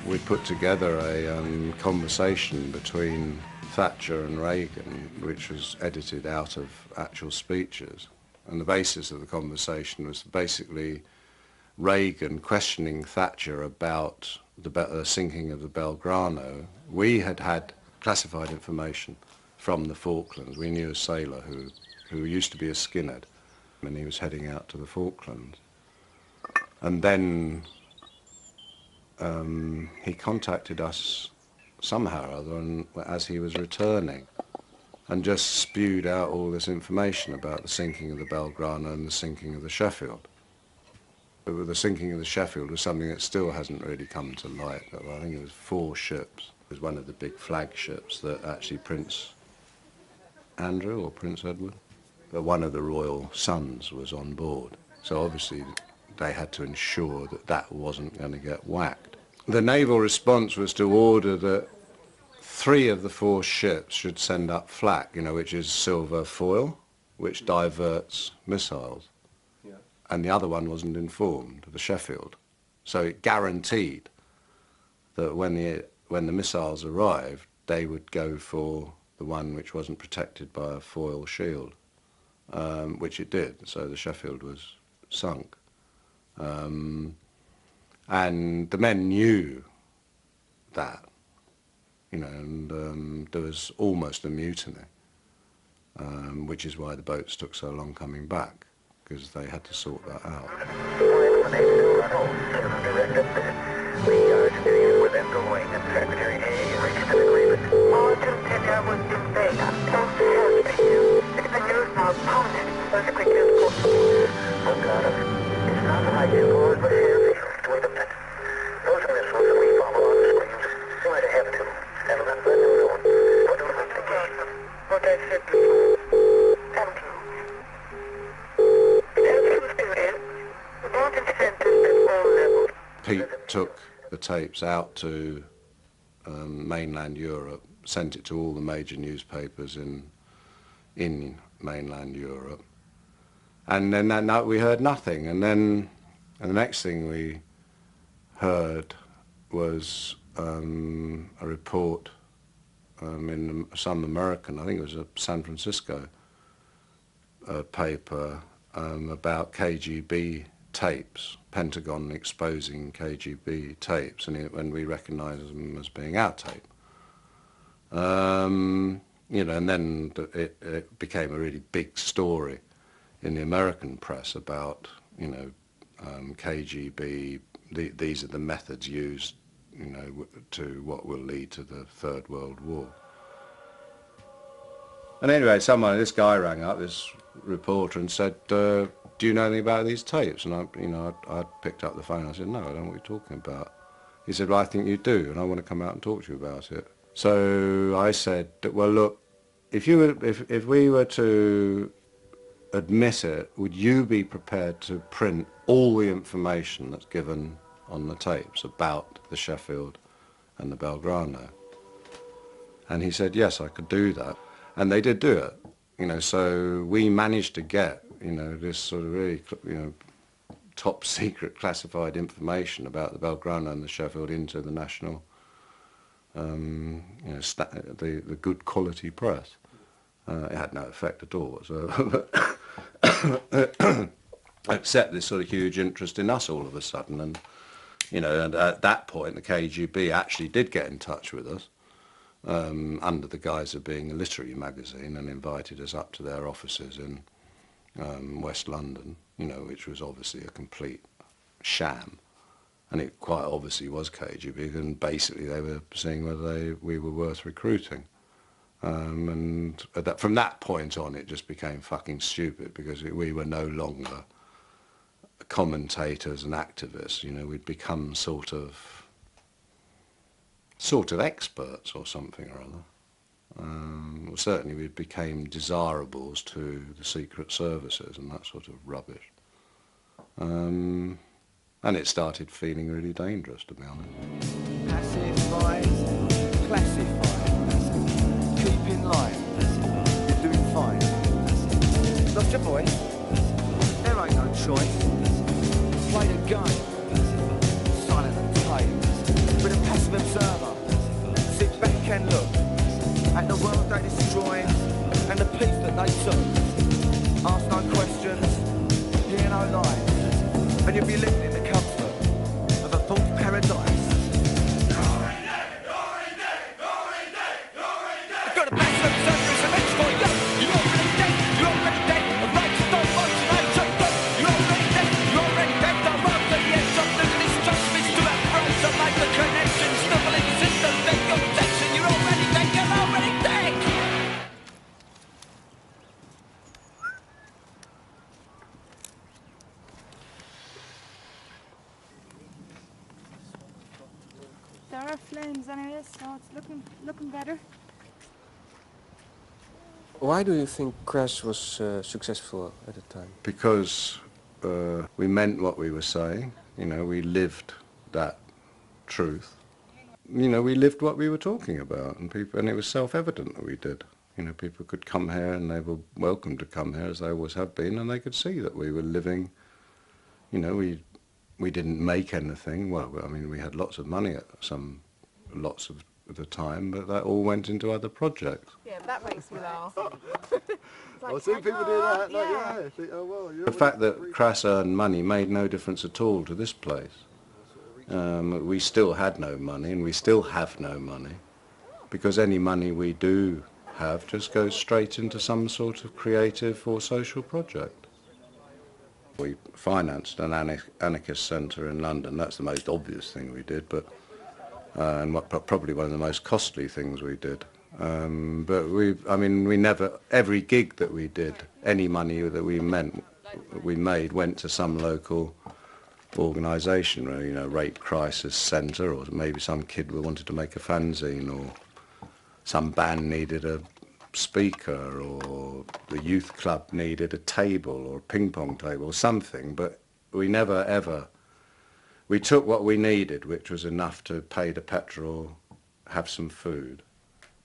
We put together a conversation between Thatcher and Reagan, which was edited out of actual speeches. And the basis of the conversation was basically Reagan questioning Thatcher about the sinking of the Belgrano. We had had classified information from the Falklands. We knew a sailor who used to be a skinhead, and he was heading out to the Falklands. And then he contacted us somehow or other as he was returning and just spewed out all this information about the sinking of the Belgrano and the sinking of the Sheffield. The sinking of the Sheffield was something that still hasn't really come to light. I think it was 4 ships. It was one of the big flagships that actually Prince Andrew or Prince Edward, but one of the royal sons was on board. So obviously they had to ensure that that wasn't going to get whacked. The naval response was to order that 3 of the 4 ships should send up flak, you know, which is silver foil, which diverts missiles. Yeah. And the other one wasn't informed, the Sheffield. So it guaranteed that when the missiles arrived, they would go for the one which wasn't protected by a foil shield, which it did. So the Sheffield was sunk. And the men knew that, you know, and there was almost a mutiny, which is why the boats took so long coming back, because they had to sort that out. We are familiar with them going, and Secretary A reached an agreement. All container was in Vega. Post has been. It's the news now. Pound it as quickly as possible. Oh, God, it's not like you boys, but here's wait a minute. Those are missiles that we follow on the screens. You might have to. And let them know. What do we again? What I said before. Thank you. It has to be not incentives at all levels. Pete took the tapes out to mainland Europe, sent it to all the major newspapers in mainland Europe, and then that night we heard nothing. And then the next thing we heard was a report in some American, I think it was a San Francisco paper, about KGB tapes, Pentagon exposing KGB tapes, and we recognised them as being our tape. You know, and then it became a really big story in the American press about, you know, KGB. These are the methods used, you know, to what will lead to the Third World War. And anyway, this guy rang up, this reporter, and said, do you know anything about these tapes? And I picked up the phone. I said, no, I don't know what you're talking about. He said, well, I think you do, and I want to come out and talk to you about it. So I said, well, look, if we were to admit it, would you be prepared to print all the information that's given on the tapes about the Sheffield and the Belgrano? And he said, yes, I could do that. And they did do it, you know, so we managed to get, you know, this sort of really, you know, top secret classified information about the Belgrano and the Sheffield into the national, you know, the good quality press. It had no effect at all whatsoever, except this sort of huge interest in us all of a sudden. And, you know, and at that point the KGB actually did get in touch with us, under the guise of being a literary magazine, and invited us up to their offices in West London, you know, which was obviously a complete sham. And it quite obviously was KGB, and basically they were seeing whether we were worth recruiting. And from that point on, it just became fucking stupid, because we were no longer commentators and activists. You know, we'd become sort of experts or something or other. Well, certainly we became desirables to the secret services and that sort of rubbish. And it started feeling really dangerous, to be honest. Pacify, classify, keep in line, you're doing fine. Lost your voice, there ain't no choice. Play the game, silent and tight, with a passive observer. Sit back and look at the world they destroyed and the peace that they took. Ask no questions, hear no lies, and you'll be living in the comfort of a false paradise. There are flames anyway, so it's looking better. Why do you think Crass was successful at the time? Because we meant what we were saying. You know, we lived that truth. You know, we lived what we were talking about, and it was self-evident that we did. You know, people could come here, and they were welcome to come here, as they always have been, and they could see that we were living. You know, we didn't make anything. Well, I mean, we had lots of money at lots of the time, but that all went into other projects. Yeah, that makes me laugh. I've seen people do that. Like, yeah. Think, oh, well, the fact that Crass earned money made no difference at all to this place. We still had no money, and we still have no money, because any money we do have just goes straight into some sort of creative or social project. We financed an anarchist centre in London. That's the most obvious thing we did, but and probably one of the most costly things we did. But we never, every gig that we did, any money that we made went to some local organisation, you know, rape crisis centre, or maybe some kid wanted to make a fanzine, or some band needed a speaker, or the youth club needed a table or a ping pong table or something. But we never ever, we took what we needed, which was enough to pay the petrol, have some food.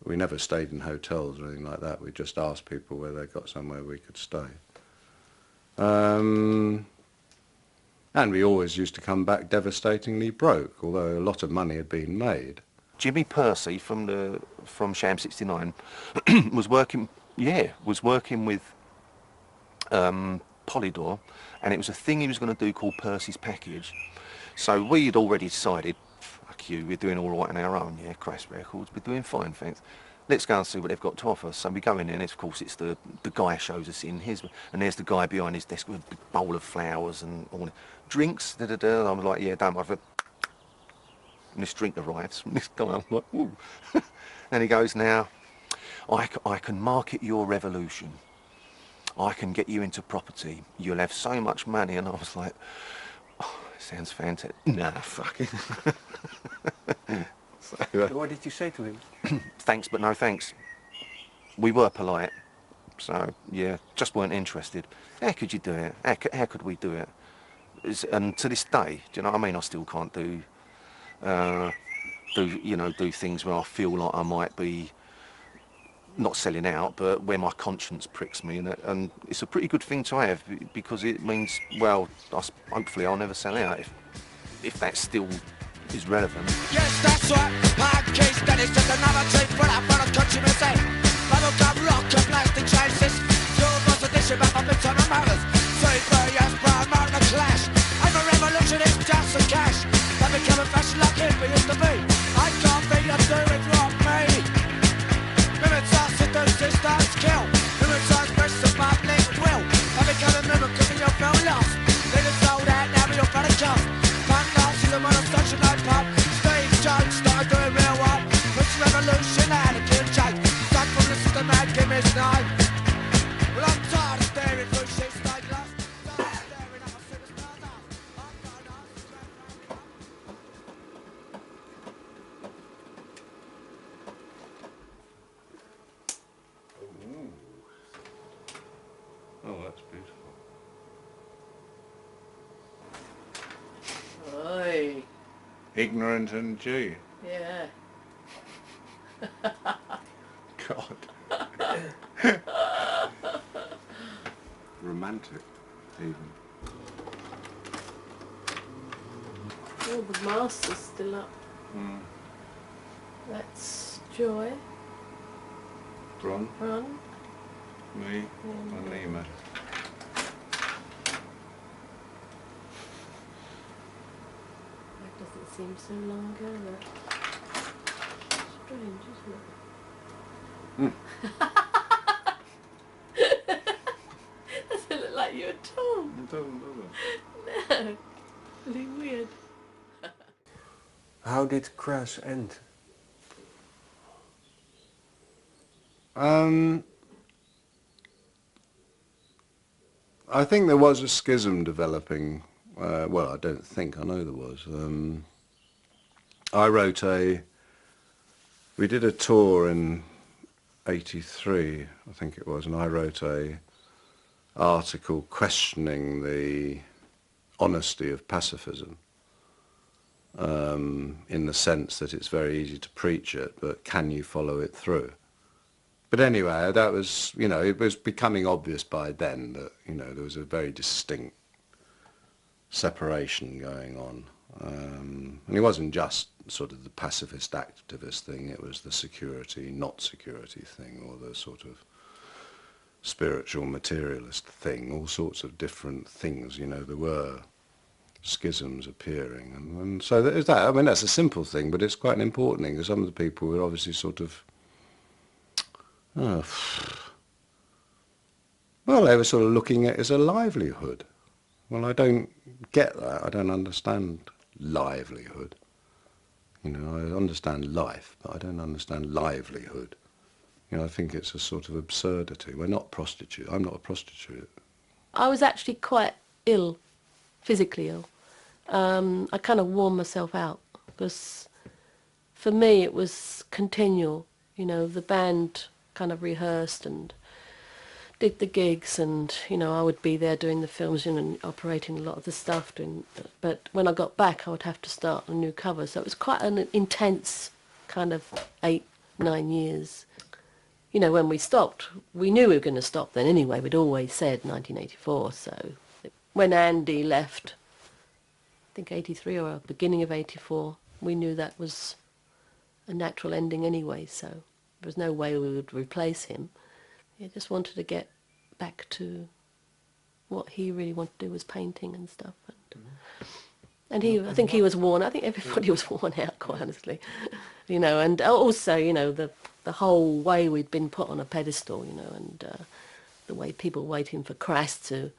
We never stayed in hotels or anything like that. We just asked people where they got somewhere we could stay. And we always used to come back devastatingly broke, although a lot of money had been made. Jimmy Percy from Sham 69 was working with Polydor, and it was a thing he was going to do called Percy's Package. So we had already decided, fuck you, we're doing all right on our own, yeah, Crass Records, we're doing fine, thanks. Let's go and see what they've got to offer. So we go in there, and of course it's the guy shows us in his, and there's the guy behind his desk with a big bowl of flowers and all the drinks, da-da-da. I was like, yeah, don't worry. And this drink arrives from this guy. I'm like, ooh. And he goes, now, I can market your revolution. I can get you into property. You'll have so much money. And I was like, oh, sounds fantastic. Nah, fuck it. So, what did you say to him? Thanks, but no thanks. We were polite. So, yeah, just weren't interested. How could you do it? How could we do it? And to this day, do you know what I mean? I still can't do things where I feel like I might be not selling out, but where my conscience pricks me, and it's a pretty good thing to have, because it means, well, hopefully I'll never sell out if that still is relevant. Yes, that's right. Pancakes, that is just another trade for that for the country music. Bubblegum rock and plastic chances. Your boss edition back up in time of murders. Super, yes, brown, man, the clash. I'm a revolutionist, just some cash. I become a fashion like him we used to be. I can't be a doing what me. Mimics us to do systems kill. Mimics us press the public will. I become a mimic because you felt lost. They just sold out, now we all got a cost. Punk lost is a motherfucker. Ignorant and Gee. Yeah. God. Romantic, even. Oh, the master's still up. Mm. That's Joy. Bron. Run. Me. And Nima. That doesn't seem so long ago, that. Strange, isn't it? Doesn't look like you at all. It doesn't, does it? No. Really weird. How did Crass end? I think there was a schism developing. Well, I don't think, I know there was. We did a tour in 83, I think it was, and I wrote a article questioning the honesty of pacifism, in the sense that it's very easy to preach it, but can you follow it through? But anyway, that was, you know, it was becoming obvious by then that, you know, there was a very distinct separation going on. And it wasn't just sort of the pacifist activist thing, it was the security, not security thing, or the sort of spiritual materialist thing, all sorts of different things, you know, there were schisms appearing. And so there's that. I mean, that's a simple thing, but it's quite an important thing, because some of the people were obviously sort of, well, they were sort of looking at it as a livelihood. Well, I don't get that. I don't understand livelihood. You know, I understand life, but I don't understand livelihood. You know, I think it's a sort of absurdity. We're not prostitutes. I'm not a prostitute. I was actually quite ill, physically ill. I kind of wore myself out, because for me it was continual. You know, the band kind of rehearsed and did the gigs, and, you know, I would be there doing the films, you know, and operating a lot of the stuff. But when I got back, I would have to start a new cover. So it was quite an intense kind of 8-9 years. You know, when we stopped, we knew we were going to stop then anyway. We'd always said 1984. So when Andy left, I think 83 or beginning of 84, we knew that was a natural ending anyway. So there was no way we would replace him. He just wanted to get back to what he really wanted to do, was painting and stuff. And he, I think he was worn. I think everybody was worn out, quite honestly. You know, and also, you know, the whole way we'd been put on a pedestal, you know, and the way people were waiting for Crass to,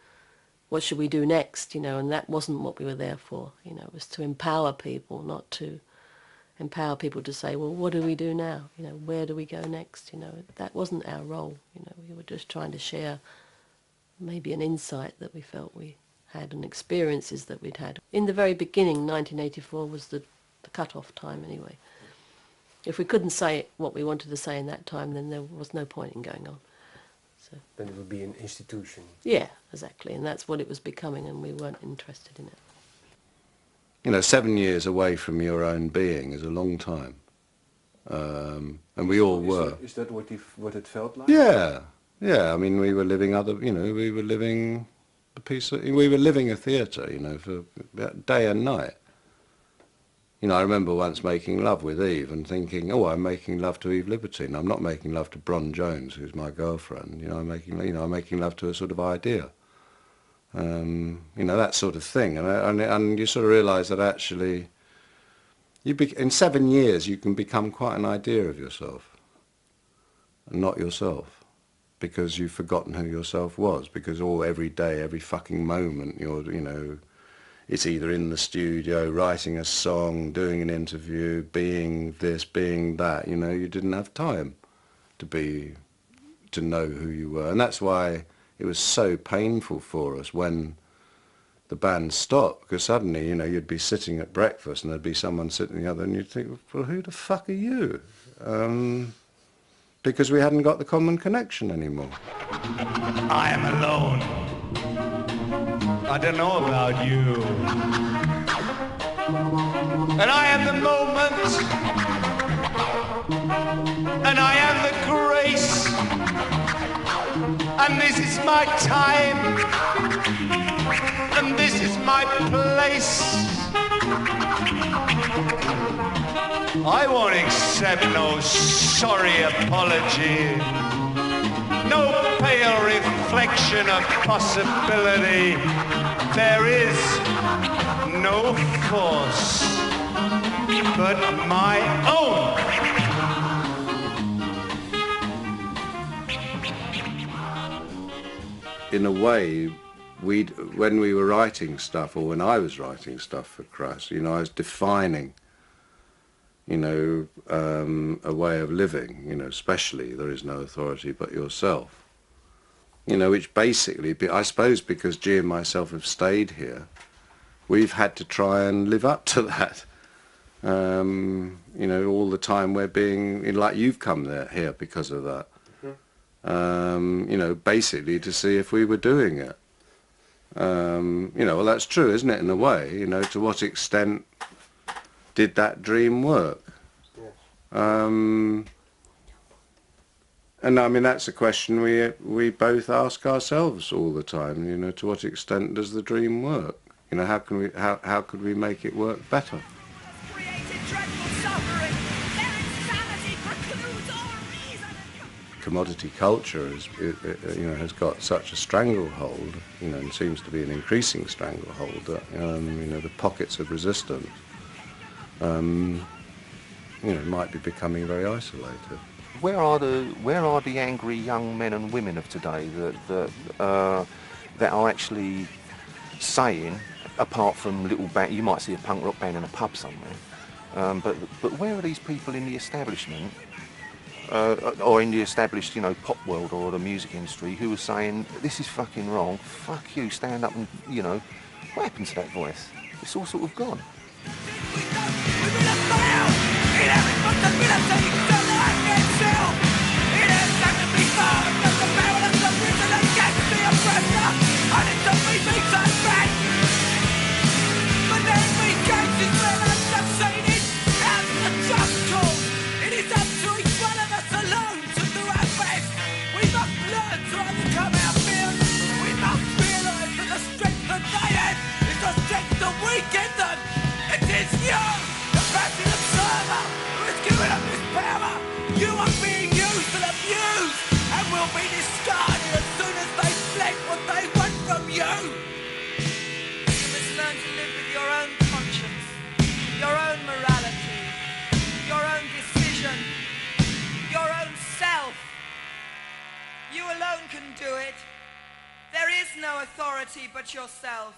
what should we do next, you know, and that wasn't what we were there for. You know, it was to empower people, not to empower people to say, well, what do we do now? You know, where do we go next? You know, that wasn't our role. You know, we were just trying to share maybe an insight that we felt we had and experiences that we'd had. In the very beginning, 1984 was the cut-off time anyway. If we couldn't say what we wanted to say in that time, then there was no point in going on. So then it would be an institution. Yeah, exactly, and that's what it was becoming, and we weren't interested in it. You know, 7 years away from your own being is a long time, and we all were. Is that what it felt like? Yeah, yeah. I mean, we were living we were living we were living a theatre, you know, for day and night. You know, I remember once making love with Eve and thinking, oh, I'm making love to Eve Libertine. I'm not making love to Bron Jones, who's my girlfriend. You know, I'm making love to a sort of idea. You know, that sort of thing, and you sort of realise that actually, in 7 years you can become quite an idea of yourself, and not yourself, because you've forgotten who yourself was. Because every day, every fucking moment, you know, it's either in the studio, writing a song, doing an interview, being this, being that. You know, you didn't have time to know who you were, and that's why it was so painful for us when the band stopped, because suddenly, you know, you'd be sitting at breakfast and there'd be someone sitting the other, and you'd think, well, who the fuck are you? Because we hadn't got the common connection anymore. I am alone. I don't know about you. and I am the moment, and I am the grace, and this is my time, and this is my place. I won't accept no sorry apology, no pale reflection of possibility. There is no force but my own. In a way, when we were writing stuff, or when I was writing stuff for Crass, you know, I was defining, you know, a way of living, you know, especially there is no authority but yourself. You know, which basically, I suppose because Gee and myself have stayed here, we've had to try and live up to that. You know, all the time we're being, like you've come here because of that. You know, basically to see if we were doing it. You know, well, that's true, isn't it, in a way? You know, to what extent did that dream work? And I mean, that's a question we both ask ourselves all the time. You know, to what extent does the dream work? You know, how could we make it work better? Commodity culture you know, has got such a stranglehold, you know, and seems to be an increasing stranglehold that you know, the pockets of resistance, you know, might be becoming very isolated. Where are the angry young men and women of today that are actually saying, apart from little band, you might see a punk rock band in a pub somewhere, but where are these people in the establishment, or in the established, you know, pop world or the music industry, who are saying this is fucking wrong, fuck you, stand up and, you know, what happened to that voice? It's all sort of gone. You alone can do it. There is no authority but yourself.